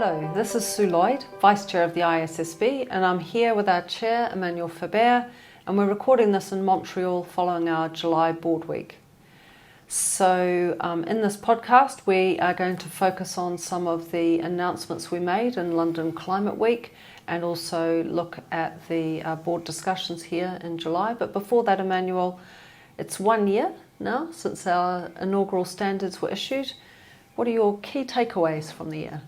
Hello, this is Lloyd, Vice Chair of the ISSB, and I'm here with our Chair, Emmanuel Faber, and we're recording this in Montreal following our July board week. So in this podcast, we are going to focus on some of the announcements we made in London Climate Week and also look at the board discussions here in July. But before that, Emmanuel, it's 1 year now since our inaugural standards were issued. What are your key takeaways from the year?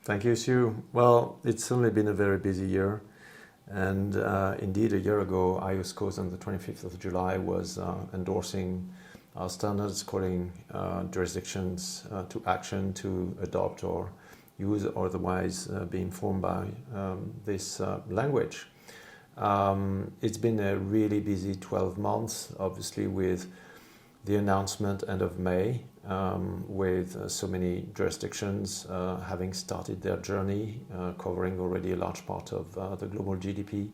Thank you, Sue. Well, it's certainly been a very busy year. And indeed, a year ago, IOSCOS on the 25th of July was endorsing our standards, calling jurisdictions to action to adopt or use or otherwise be informed by this language. It's been a really busy 12 months, obviously, with the announcement end of May, with so many jurisdictions having started their journey, covering already a large part of the global GDP,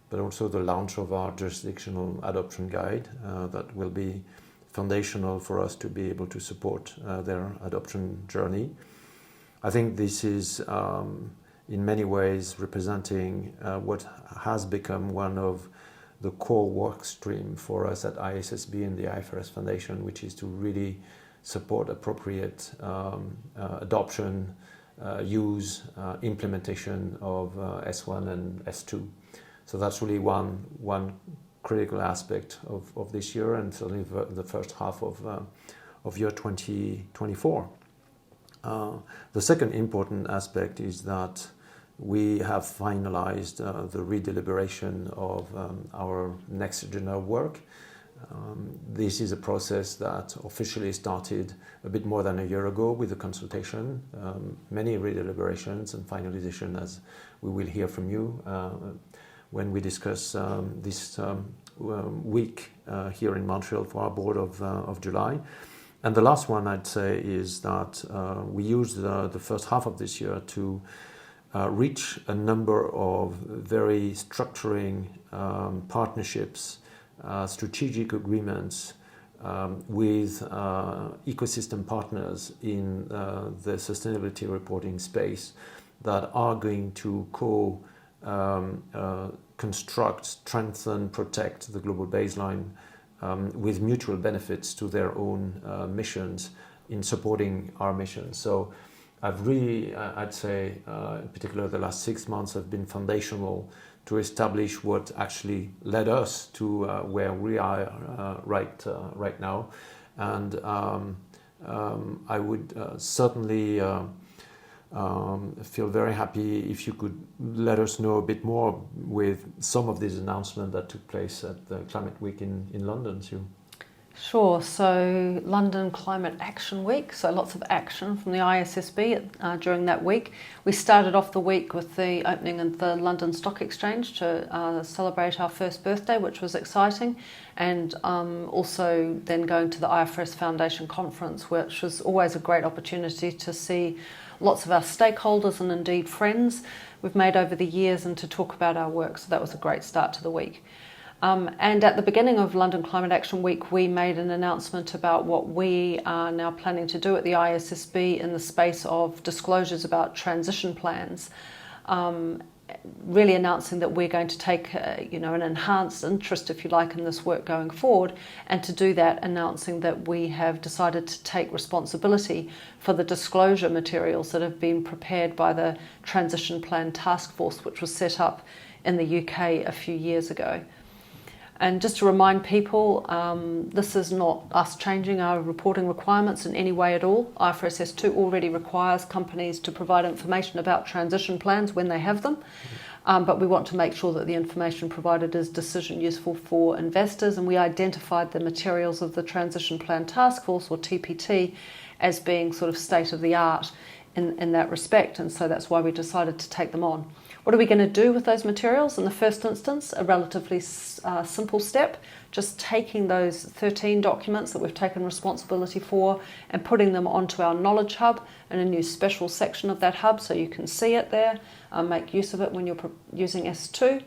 but also the launch of our jurisdictional adoption guide that will be foundational for us to be able to support their adoption journey. I think this is in many ways representing what has become one of the core work stream for us at ISSB and the IFRS Foundation, which is to really support appropriate adoption, use, implementation of S1 and S2. So that's really one critical aspect of this year and certainly the first half of year 2024. The second important aspect is that we have finalized the redeliberation of our next agenda work. This is a process that officially started a bit more than a year ago with the consultation, many redeliberations and finalization, as we will hear from you when we discuss this week here in Montreal for our board of July. And the last one I'd say is that we used the first half of this year to reach a number of very structuring partnerships, strategic agreements with ecosystem partners in the sustainability reporting space that are going to construct, strengthen, protect the global baseline with mutual benefits to their own missions in supporting our missions. So I'd say, in particular, the last 6 months have been foundational to establish what actually led us to where we are right now. And I would certainly feel very happy if you could let us know a bit more with some of these announcements that took place at the Climate Week in London, Sue. Sure. So London Climate Action Week, so lots of action from the ISSB during that week. We started off the week with the opening of the London Stock Exchange to celebrate our first birthday, which was exciting, and also then going to the IFRS Foundation Conference, which was always a great opportunity to see lots of our stakeholders and indeed friends we've made over the years and to talk about our work. So that was a great start to the week. And at the beginning of London Climate Action Week, we made an announcement about what we are now planning to do at the ISSB in the space of disclosures about transition plans, really announcing that we're going to take an enhanced interest, if you like, in this work going forward, and to do that, announcing that we have decided to take responsibility for the disclosure materials that have been prepared by the Transition Plan Task Force, which was set up in the UK a few years ago. And just to remind people, this is not us changing our reporting requirements in any way at all. IFRS S2 already requires companies to provide information about transition plans when they have them. But we want to make sure that the information provided is decision useful for investors. And we identified the materials of the Transition Plan Task Force, or TPT, as being sort of state of the art in that respect. And so that's why we decided to take them on. What are we going to do with those materials? In the first instance, a relatively simple step, just taking those 13 documents that we've taken responsibility for and putting them onto our Knowledge Hub in a new special section of that hub so you can see it there, make use of it when you're using S2.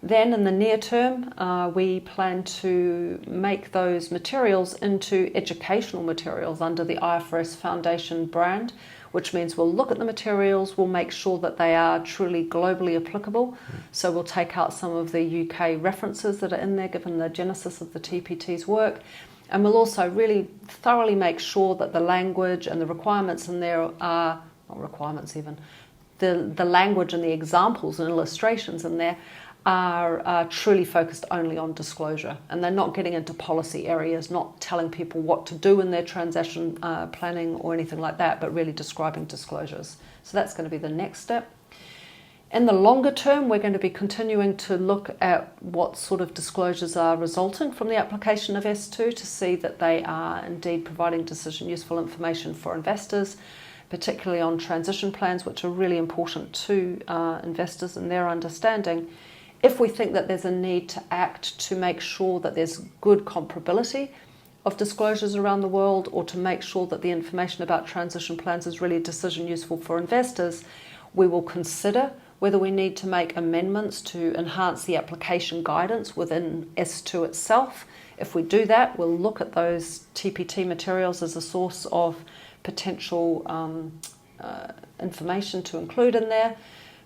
Then in the near term, we plan to make those materials into educational materials under the IFRS Foundation brand, which means we'll look at the materials, we'll make sure that they are truly globally applicable. So we'll take out some of the UK references that are in there, given the genesis of the TPT's work. And we'll also really thoroughly make sure that the language and the requirements in there are, not requirements even, the language and the examples and illustrations in there are truly focused only on disclosure, and they're not getting into policy areas, not telling people what to do in their transaction planning or anything like that, but really describing disclosures. So that's going to be the next step. In the longer term, we're going to be continuing to look at what sort of disclosures are resulting from the application of S2 to see that they are indeed providing decision useful information for investors, particularly on transition plans, which are really important to investors and their understanding. If we think that there's a need to act to make sure that there's good comparability of disclosures around the world, or to make sure that the information about transition plans is really decision useful for investors, we will consider whether we need to make amendments to enhance the application guidance within S2 itself. If we do that, we'll look at those TPT materials as a source of potential information to include in there.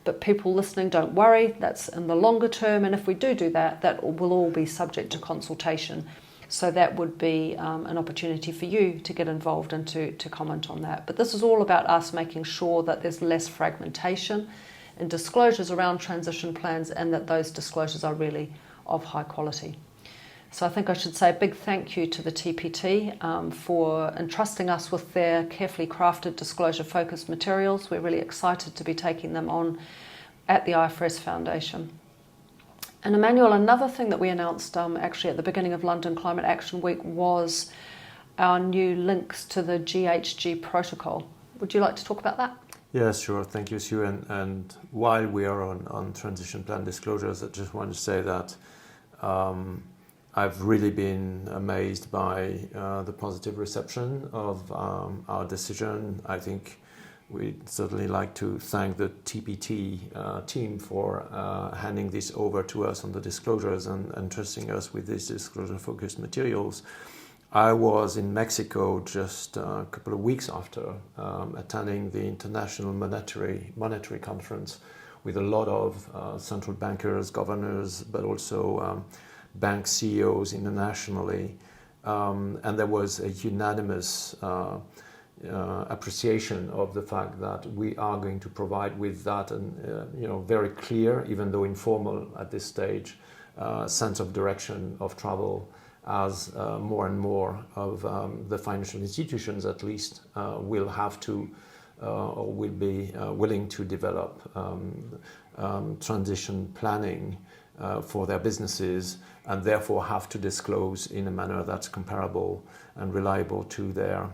But people listening, don't worry, that's in the longer term, and if we do that, that will all be subject to consultation. So that would be an opportunity for you to get involved and to comment on that. But this is all about us making sure that there's less fragmentation in disclosures around transition plans, and that those disclosures are really of high quality. So I think I should say a big thank you to the TPT for entrusting us with their carefully crafted disclosure-focused materials. We're really excited to be taking them on at the IFRS Foundation. And Emmanuel, another thing that we announced actually at the beginning of London Climate Action Week was our new links to the GHG protocol. Would you like to talk about that? Yes, sure. Thank you, Sue. And while we are on transition plan disclosures, I just want to say that I've really been amazed by the positive reception of our decision. I think we'd certainly like to thank the TPT team for handing this over to us on the disclosures and trusting us with these disclosure-focused materials. I was in Mexico just a couple of weeks after attending the International Monetary Conference with a lot of central bankers, governors, but also bank CEOs internationally, and there was a unanimous appreciation of the fact that we are going to provide with that and very clear, even though informal at this stage, sense of direction of travel, as more and more of the financial institutions at least will have to or will be willing to develop transition planning for their businesses, and therefore have to disclose in a manner that's comparable and reliable to their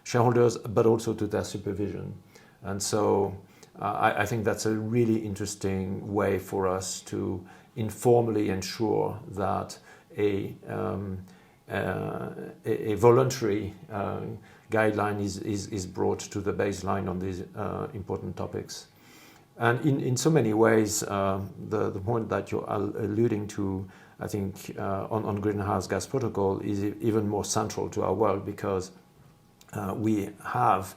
shareholders, but also to their supervision. And so I think that's a really interesting way for us to informally ensure that a voluntary guideline is brought to the baseline on these important topics. And in so many ways, the point that you're alluding to, I think, on greenhouse gas protocol is even more central to our world, because we have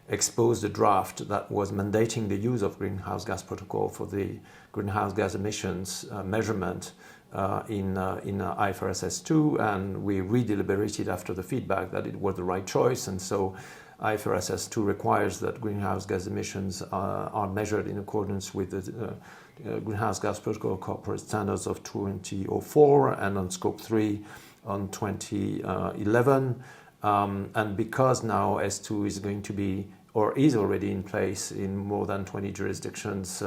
exposed a draft that was mandating the use of greenhouse gas protocol for the greenhouse gas emissions measurement in IFRS S2, and we re-deliberated after the feedback that it was the right choice. And so IFRS S2 requires that greenhouse gas emissions are measured in accordance with the Greenhouse Gas Protocol Corporate Standards of 2004, and on Scope 3 on 2011. And because now S2 is going to be, or is already in place in more than 20 jurisdictions,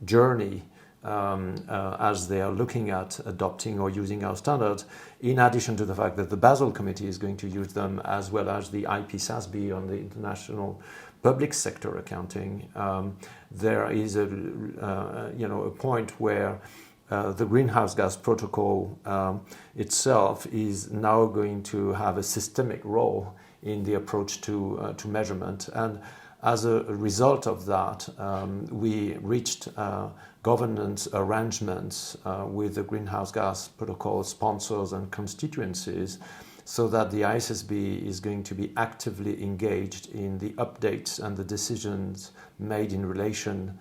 journey as they are looking at adopting or using our standards, in addition to the fact that the Basel Committee is going to use them, as well as the ISSB on the international public sector accounting, there is a point where the greenhouse gas protocol itself is now going to have a systemic role in the approach to measurement. And as a result of that, we reached governance arrangements with the greenhouse gas protocol sponsors and constituencies, so that the ISSB is going to be actively engaged in the updates and the decisions made in relation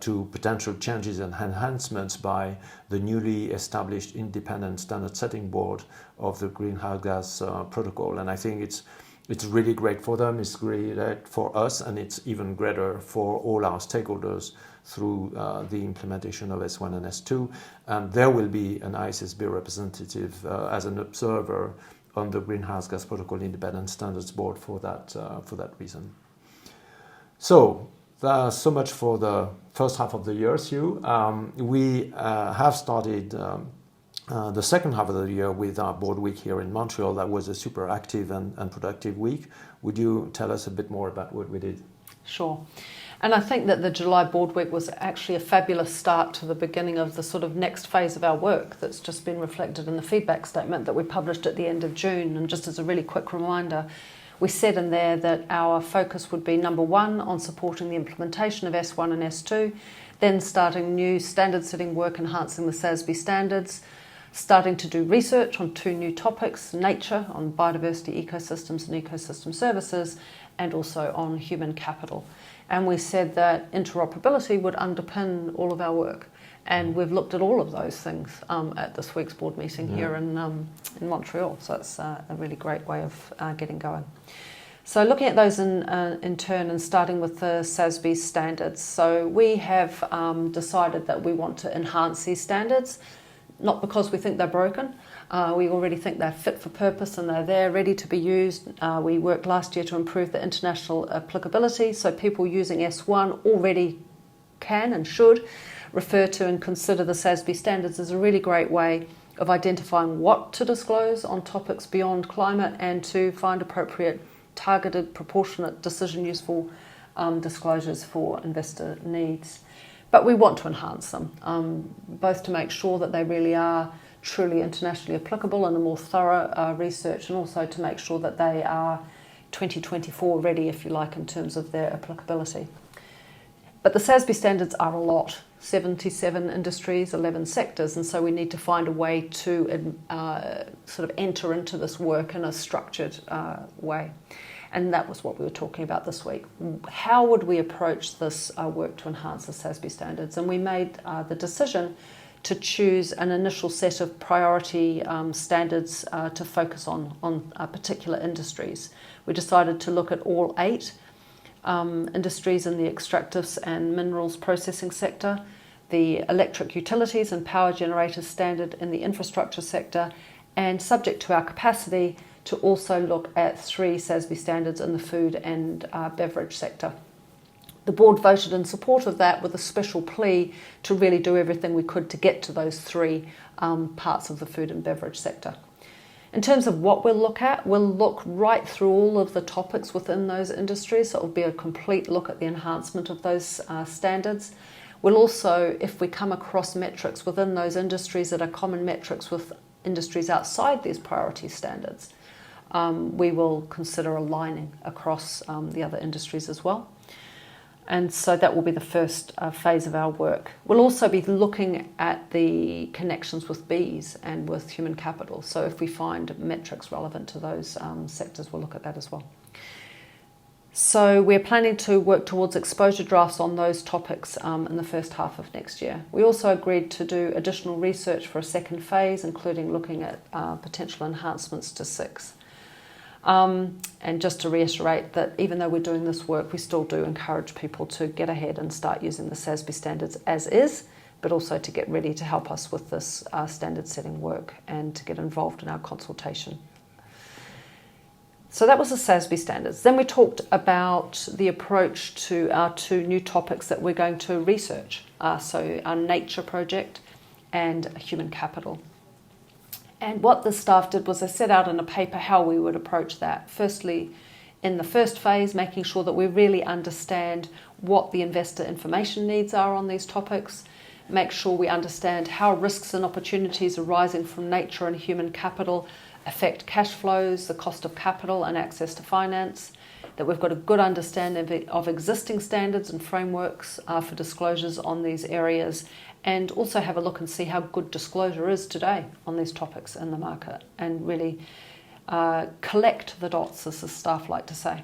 to potential changes and enhancements by the newly established independent standard setting board of the greenhouse gas protocol. And I think it's really great for them, it's great for us, and it's even greater for all our stakeholders through the implementation of S1 and S2. And there will be an ISSB representative as an observer on the Greenhouse Gas Protocol Independent Standards Board for that reason. So much for the first half of the year, Sue. We have started the second half of the year with our board week here in Montreal. That was a super active and productive week. Would you tell us a bit more about what we did? Sure. And I think that the July board week was actually a fabulous start to the beginning of the sort of next phase of our work that's just been reflected in the feedback statement that we published at the end of June. And just as a really quick reminder, we said in there that our focus would be, number one, on supporting the implementation of S1 and S2, then starting new standard setting work enhancing the SASB standards, starting to do research on 2 new topics, nature, on biodiversity ecosystems and ecosystem services, and also on human capital. And we said that interoperability would underpin all of our work. And we've looked at all of those things at this week's board meeting here in Montreal. So it's a really great way of getting going. So looking at those in turn and starting with the SASB standards. So we have decided that we want to enhance these standards, not because we think they're broken. We already think they're fit for purpose and they're there, ready to be used. We worked last year to improve the international applicability, so people using S1 already can and should refer to and consider the SASB standards as a really great way of identifying what to disclose on topics beyond climate and to find appropriate, targeted, proportionate, decision-useful disclosures for investor needs. But we want to enhance them, both to make sure that they really are truly internationally applicable and a more thorough research, and also to make sure that they are 2024 ready, if you like, in terms of their applicability. But the SASB standards are a lot, 77 industries, 11 sectors, and so we need to find a way to sort of enter into this work in a structured way. And that was what we were talking about this week. How would we approach this work to enhance the SASB standards? And we made the decision to choose an initial set of priority standards to focus on particular industries. We decided to look at all 8 industries in the extractives and minerals processing sector, the electric utilities and power generators standard in the infrastructure sector, and subject to our capacity to also look at 3 SASB standards in the food and beverage sector. The board voted in support of that with a special plea to really do everything we could to get to those 3 parts of the food and beverage sector. In terms of what we'll look right through all of the topics within those industries, so it will be a complete look at the enhancement of those standards. We'll also, if we come across metrics within those industries that are common metrics with industries outside these priority standards, we will consider aligning across the other industries as well. And so that will be the first phase of our work. We'll also be looking at the connections with bees and with human capital. So if we find metrics relevant to those sectors, we'll look at that as well. So we're planning to work towards exposure drafts on those topics in the first half of next year. We also agreed to do additional research for a second phase, including looking at potential enhancements to 6. And just to reiterate that even though we're doing this work, we still do encourage people to get ahead and start using the SASB standards as is, but also to get ready to help us with this standard setting work and to get involved in our consultation. So that was the SASB standards. Then we talked about the approach to our 2 new topics that we're going to research. So our nature project and human capital. And what the staff did was they set out in a paper how we would approach that. Firstly, in the first phase, making sure that we really understand what the investor information needs are on these topics, make sure we understand how risks and opportunities arising from nature and human capital affect cash flows, the cost of capital and access to finance, that we've got a good understanding of existing standards and frameworks for disclosures on these areas, and also have a look and see how good disclosure is today on these topics in the market, and really collect the dots, as the staff like to say.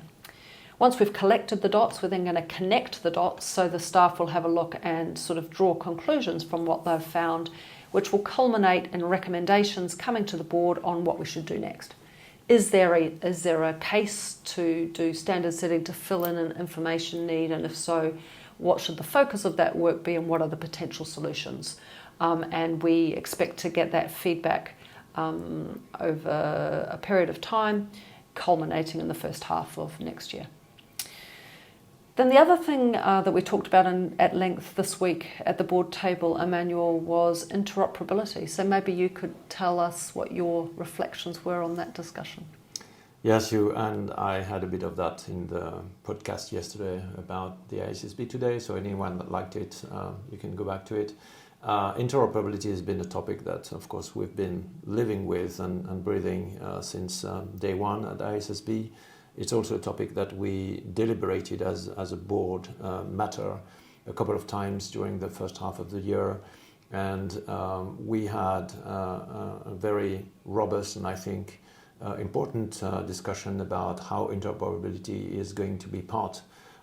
Once we've collected the dots, we're then going to connect the dots, so the staff will have a look and sort of draw conclusions from what they've found, which will culminate in recommendations coming to the board on what we should do next. Is there a case to do standard setting to fill in an information need, and if so, what should the focus of that work be, and what are the potential solutions? And we expect to get that feedback over a period of time, culminating in the first half of next year. Then the other thing that we talked about at length this week at the board table, Emmanuel, was interoperability. So maybe you could tell us what your reflections were on that discussion. Yes, and I had a bit of that in the podcast yesterday about the ISSB today, so anyone that liked it, you can go back to it. Interoperability has been a topic that, of course, we've been living with and breathing since day one at ISSB. It's also a topic that we deliberated as a board matter a couple of times during the first half of the year, and we had a very robust and I think important discussion about how interoperability is going to be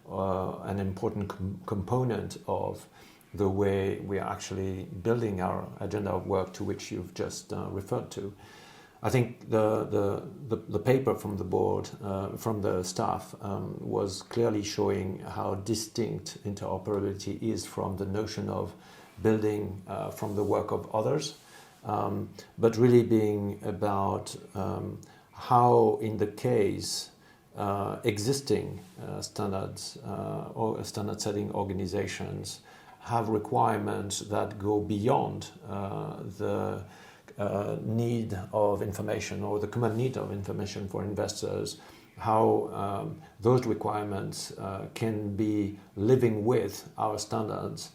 an important component of the way we are actually building our agenda of work, to which you've just referred to. I think the paper from the board, from the staff, was clearly showing how distinct interoperability is from the notion of building from the work of others, but really being about how, in the case, existing standards or standard setting organizations have requirements that go beyond the need of information, or the common need of information for investors, how those requirements can be living with our standards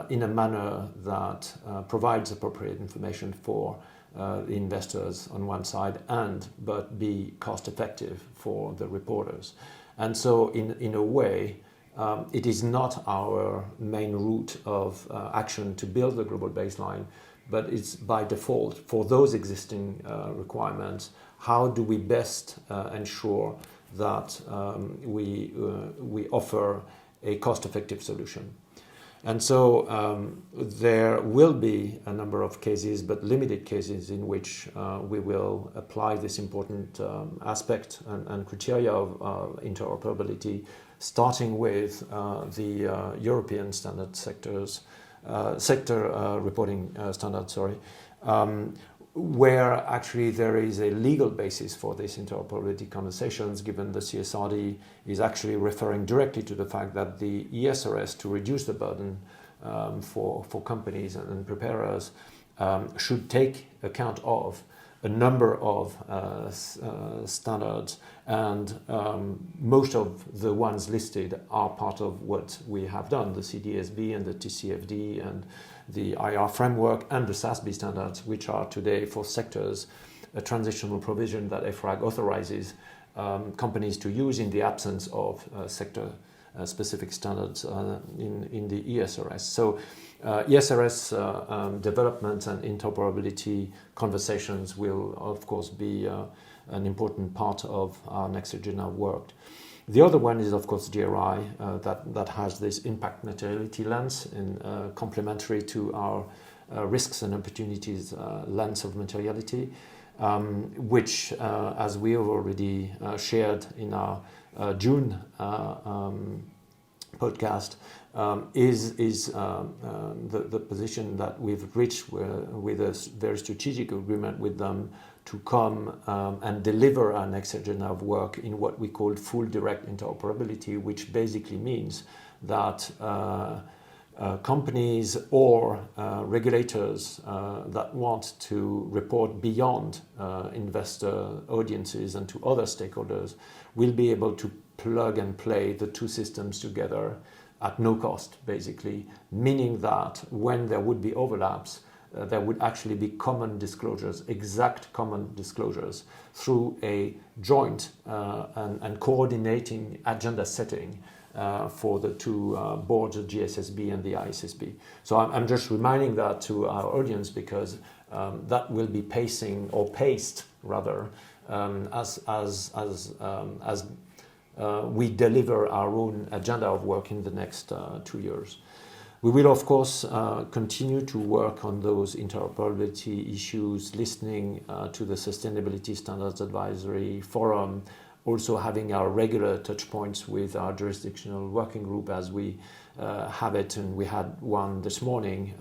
in a manner that provides appropriate information for the investors on one side, but be cost effective for the reporters. And so in a way, it is not our main route of action to build the global baseline, but it's by default for those existing requirements. How do we best ensure that we offer a cost-effective solution? And so there will be a number of cases, but limited cases, in which we will apply this important aspect and criteria of interoperability, starting with the European standard sector reporting standards, where actually there is a legal basis for this interoperability conversations, given the CSRD is actually referring directly to the fact that the ISRS, to reduce the burden for companies and preparers, should take account of a number of standards, and most of the ones listed are part of what we have done, the CDSB and the TCFD and the IR framework and the SBY standards, which are today for sectors a transitional provision that EFRAG authorizes companies to use in the absence of sector specific standards in the ESRS. So ESRS development and interoperability conversations will, of course, be an important part of our next agenda work. The other one is, of course, GRI, that has this impact materiality lens, in complementary to our risks and opportunities lens of materiality, which, as we have already shared in our June podcast, is the position that we've reached with a very strategic agreement with them to come and deliver our next agenda of work in what we call full direct interoperability, which basically means that companies or regulators that want to report beyond investor audiences and to other stakeholders will be able to plug and play the two systems together at no cost, basically, meaning that when there would be overlaps, there would actually be common disclosures, exact common disclosures, through a joint and coordinating agenda setting for the two boards, the GSSB and the ISSB. So I'm just reminding that to our audience because that will be paced rather as we deliver our own agenda of work in the next 2 years. We will, of course, continue to work on those interoperability issues, listening to the Sustainability Standards Advisory Forum, also having our regular touch points with our jurisdictional working group as we have it, and we had one this morning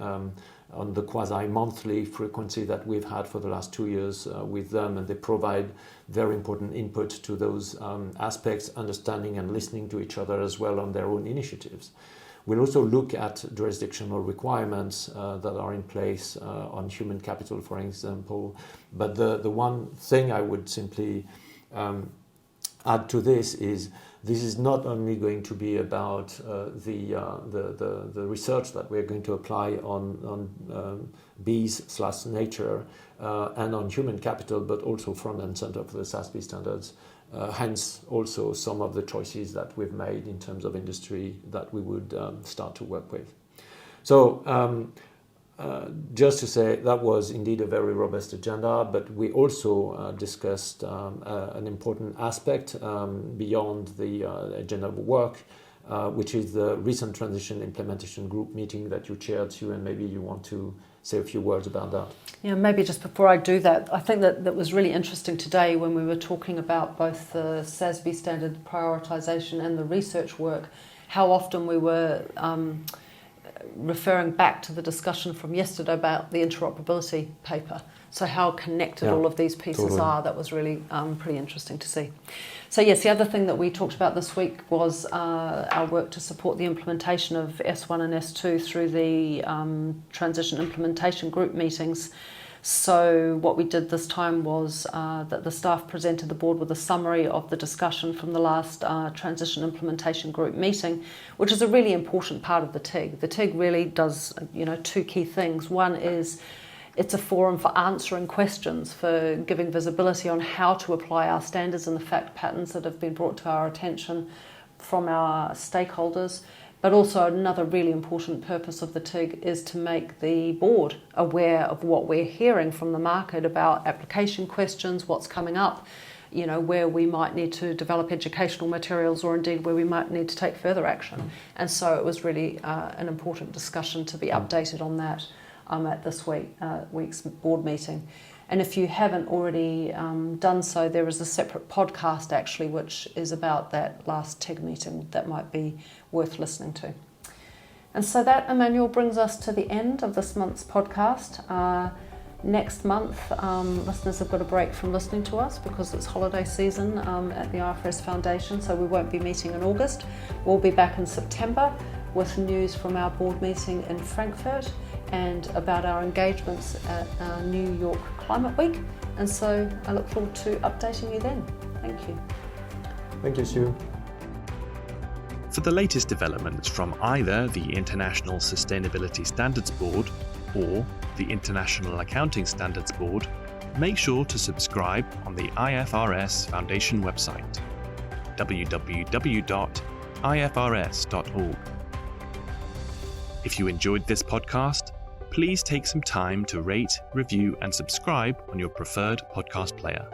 on the quasi-monthly frequency that we've had for the last 2 years with them, and they provide very important input to those aspects, understanding and listening to each other as well on their own initiatives. We'll also look at jurisdictional requirements that are in place on human capital, for example. But the one thing I would simply add to this is not only going to be about the research that we're going to apply on bees/nature and on human capital, but also front and center for the SASB standards. Hence also some of the choices that we've made in terms of industry that we would start to work with. So just to say that was indeed a very robust agenda, but we also discussed an important aspect beyond the agenda of work, which is the recent transition implementation group meeting that you chaired, Sue, and maybe you want to say a few words about that. Yeah, maybe just before I do that, I think that was really interesting today when we were talking about both the SASB standard prioritisation and the research work, how often we were referring back to the discussion from yesterday about the interoperability paper. So how connected all of these pieces are, that was really pretty interesting to see. So yes, the other thing that we talked about this week was our work to support the implementation of S1 and S2 through the transition implementation group meetings. So what we did this time was that the staff presented the board with a summary of the discussion from the last transition implementation group meeting, which is a really important part of the TIG. The TIG really does, two key things. One is it's a forum for answering questions, for giving visibility on how to apply our standards and the fact patterns that have been brought to our attention from our stakeholders. But also another really important purpose of the TIG is to make the board aware of what we're hearing from the market about application questions, what's coming up, where we might need to develop educational materials or indeed where we might need to take further action. And so it was really an important discussion to be updated on that at this week's board meeting. And if you haven't already done so, there is a separate podcast actually which is about that last TIG meeting that might be worth listening to. And so that, Emmanuel, brings us to the end of this month's podcast. Next month, listeners have got a break from listening to us because it's holiday season at the IFRS Foundation, so we won't be meeting in August. We'll be back in September with news from our board meeting in Frankfurt and about our engagements at New York Climate Week. And so I look forward to updating you then. Thank you. Thank you, Sue. For the latest developments from either the International Sustainability Standards Board or the International Accounting Standards Board, make sure to subscribe on the IFRS Foundation website, www.ifrs.org. If you enjoyed this podcast, please take some time to rate, review, and subscribe on your preferred podcast player.